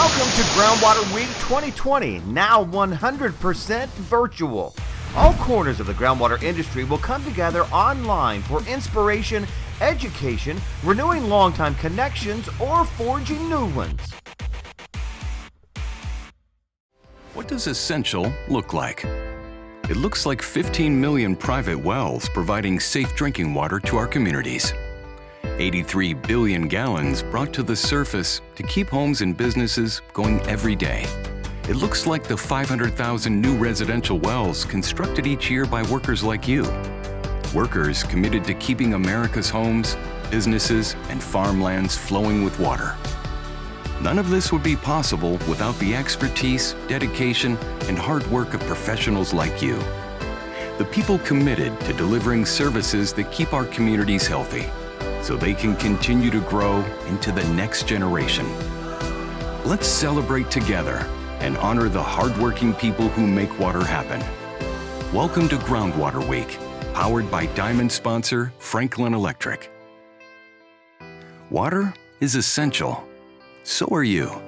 Welcome to Groundwater Week 2020, now 100% virtual. All corners of the groundwater industry will come together online for inspiration, education, renewing longtime connections, or forging new ones. What does essential look like? It looks like 15 million private wells providing safe drinking water to our communities. 83 billion gallons brought to the surface to keep homes and businesses going every day. It looks like the 500,000 new residential wells constructed each year by workers like you. Workers committed to keeping America's homes, businesses, and farmlands flowing with water. None of this would be possible without the expertise, dedication, and hard work of professionals like you. The people committed to delivering services that keep our communities healthy, so they can continue to grow into the next generation. Let's celebrate together and honor the hardworking people who make water happen. Welcome to Groundwater Week, powered by Diamond sponsor Franklin Electric. Water is essential. So are you.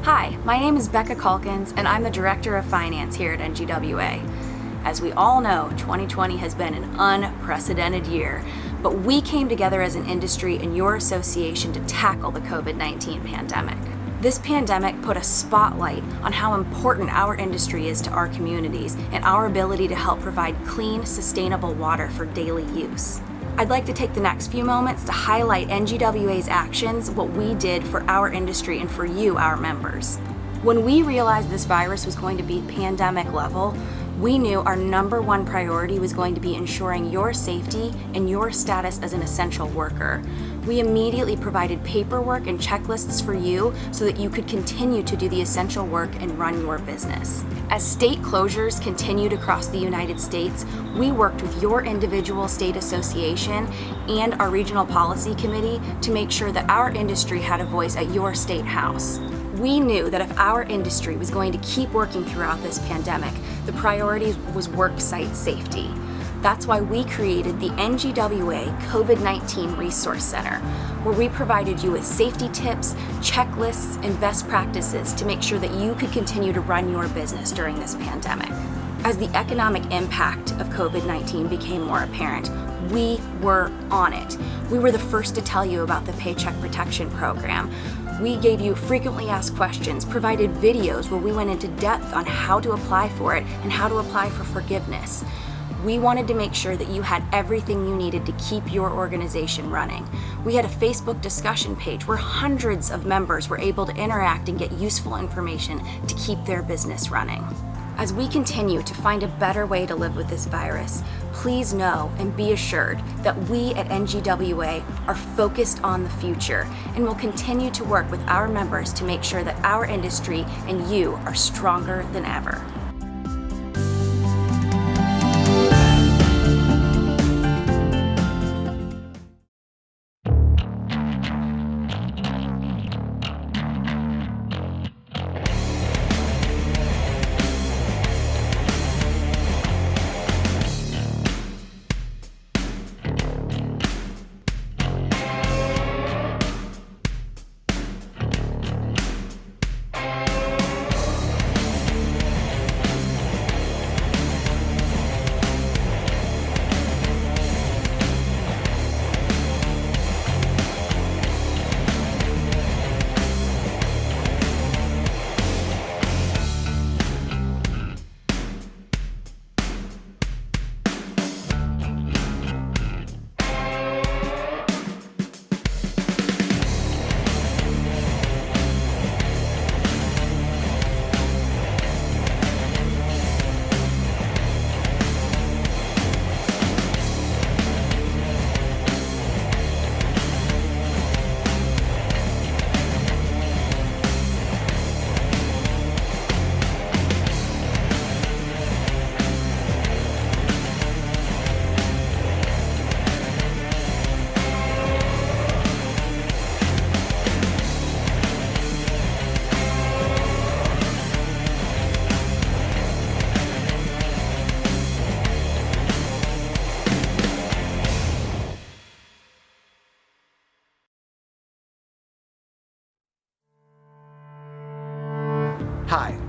Hi, my name is Becca Calkins, and I'm the Director of Finance here at NGWA. As we all know, 2020 has been an unprecedented year, but we came together as an industry and your association to tackle the COVID-19 pandemic. This pandemic put a spotlight on how important our industry is to our communities and our ability to help provide clean, sustainable water for daily use. I'd like to take the next few moments to highlight NGWA's actions, what we did for our industry and for you, our members. When we realized this virus was going to be pandemic level, we knew our number one priority was going to be ensuring your safety and your status as an essential worker. We immediately provided paperwork and checklists for you so that you could continue to do the essential work and run your business. As state closures continued across the United States, we worked with your individual state association and our regional policy committee to make sure that our industry had a voice at your state house. We knew that if our industry was going to keep working throughout this pandemic, the priority was work site safety. That's why we created the NGWA COVID-19 Resource Center, where we provided you with safety tips, checklists, and best practices to make sure that you could continue to run your business during this pandemic. As the economic impact of COVID-19 became more apparent, we were on it. We were the first to tell you about the Paycheck Protection Program. We gave you frequently asked questions, provided videos where we went into depth on how to apply for it and how to apply for forgiveness. We wanted to make sure that you had everything you needed to keep your organization running. We had a Facebook discussion page where hundreds of members were able to interact and get useful information to keep their business running. As we continue to find a better way to live with this virus, please know and be assured that we at NGWA are focused on the future and will continue to work with our members to make sure that our industry and you are stronger than ever.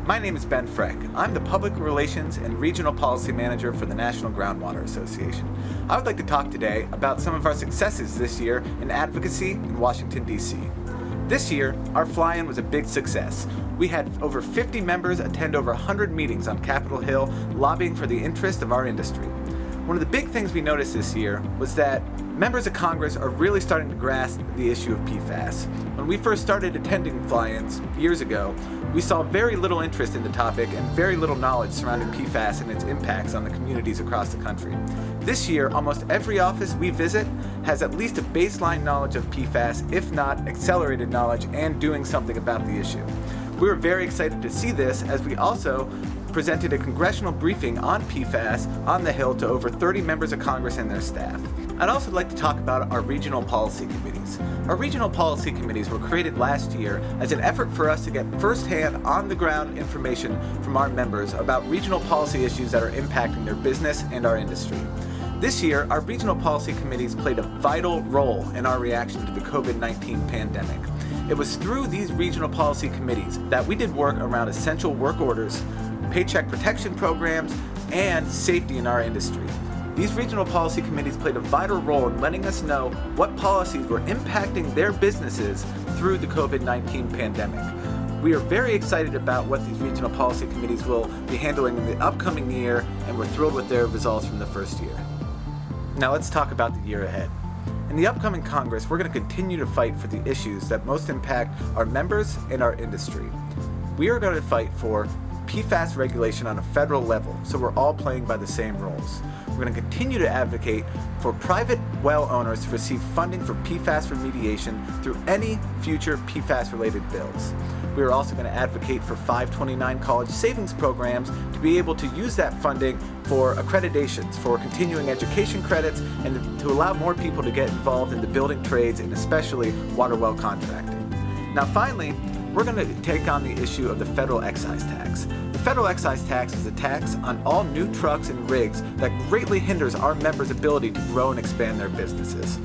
My name is Ben Freck. I'm the Public Relations and Regional Policy Manager for the National Groundwater Association. I would like to talk today about some of our successes this year in advocacy in Washington, D.C. This year, our fly-in was a big success. We had over 50 members attend over 100 meetings on Capitol Hill lobbying for the interest of our industry. One of the big things we noticed this year was that members of Congress are really starting to grasp the issue of PFAS. When we first started attending fly-ins years ago, we saw very little interest in the topic and very little knowledge surrounding PFAS and its impacts on the communities across the country. This year, almost every office we visit has at least a baseline knowledge of PFAS, if not accelerated knowledge, and doing something about the issue. We were very excited to see this, as we also presented a congressional briefing on PFAS on the Hill to over 30 members of Congress and their staff. I'd also like to talk about our regional policy committees. Our regional policy committees were created last year as an effort for us to get firsthand, on-the-ground information from our members about regional policy issues that are impacting their business and our industry. This year, our regional policy committees played a vital role in our reaction to the COVID-19 pandemic. It was through these regional policy committees that we did work around essential work orders, paycheck protection programs, and safety in our industry. These regional policy committees played a vital role in letting us know what policies were impacting their businesses through the COVID-19 pandemic. We are very excited about what these regional policy committees will be handling in the upcoming year, and we're thrilled with their results from the first year. Now let's talk about the year ahead. In the upcoming Congress, we're going to continue to fight for the issues that most impact our members and our industry. We are going to fight for PFAS regulation on a federal level, so we're all playing by the same rules. We're going to continue to advocate for private well owners to receive funding for PFAS remediation through any future PFAS-related bills. We are also going to advocate for 529 college savings programs to be able to use that funding for accreditations, for continuing education credits, and to allow more people to get involved in the building trades and especially water well contracting. Now finally, we're going to take on the issue of the federal excise tax. The federal excise tax is a tax on all new trucks and rigs that greatly hinders our members' ability to grow and expand their businesses.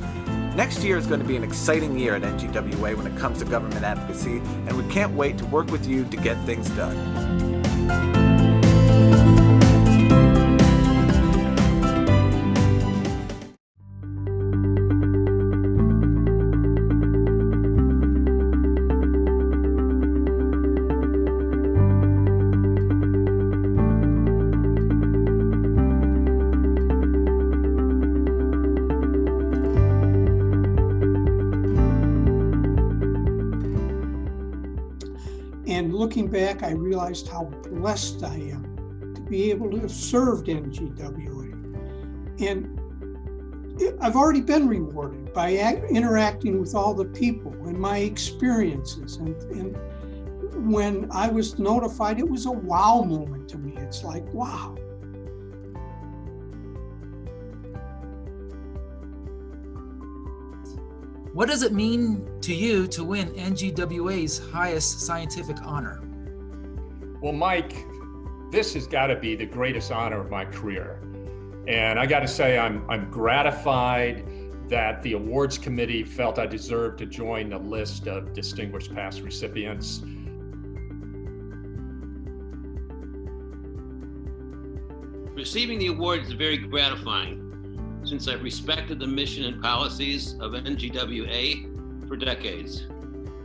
Next year is going to be an exciting year at NGWA when it comes to government advocacy, and we can't wait to work with you to get things done. And looking back, I realized how blessed I am to be able to have served NGWA. And I've already been rewarded by interacting with all the people and my experiences. And when I was notified, it was a wow moment to me. It's like, wow. What does it mean to you to win NGWA's highest scientific honor? Well, Mike, this has got to be the greatest honor of my career. And I got to say, I'm gratified that the awards committee felt I deserved to join the list of distinguished past recipients. Receiving the award is very gratifying, since I've respected the mission and policies of NGWA for decades.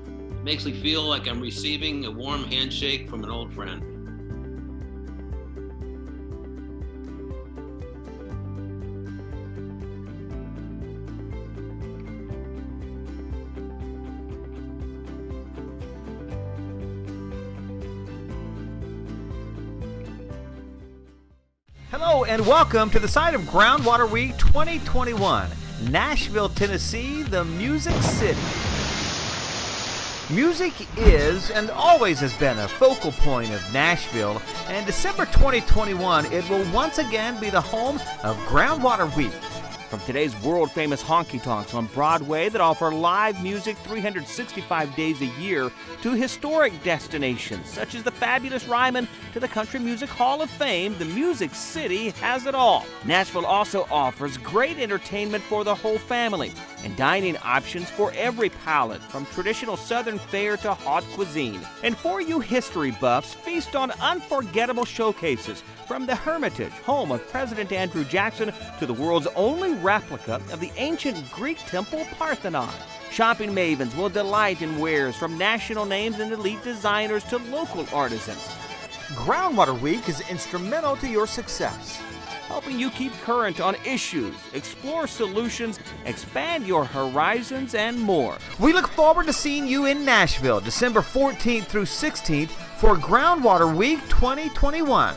It makes me feel like I'm receiving a warm handshake from an old friend. Hello and welcome to the site of Groundwater Week 2021, Nashville, Tennessee, the Music City. Music is and always has been a focal point of Nashville, and in December 2021, it will once again be the home of Groundwater Week. From today's world-famous honky-tonks on Broadway that offer live music 365 days a year to historic destinations such as the fabulous Ryman to the Country Music Hall of Fame, the Music City has it all. Nashville also offers great entertainment for the whole family. and dining options for every palate, from traditional Southern fare to haute cuisine. And for you history buffs, feast on unforgettable showcases, from the Hermitage, home of President Andrew Jackson, to the world's only replica of the ancient Greek temple Parthenon. Shopping mavens will delight in wares from national names and elite designers to local artisans, Groundwater Week is instrumental to your success. helping you keep current on issues, explore solutions, expand your horizons, and more. We look forward to seeing you in Nashville, December 14th through 16th for Groundwater Week 2021.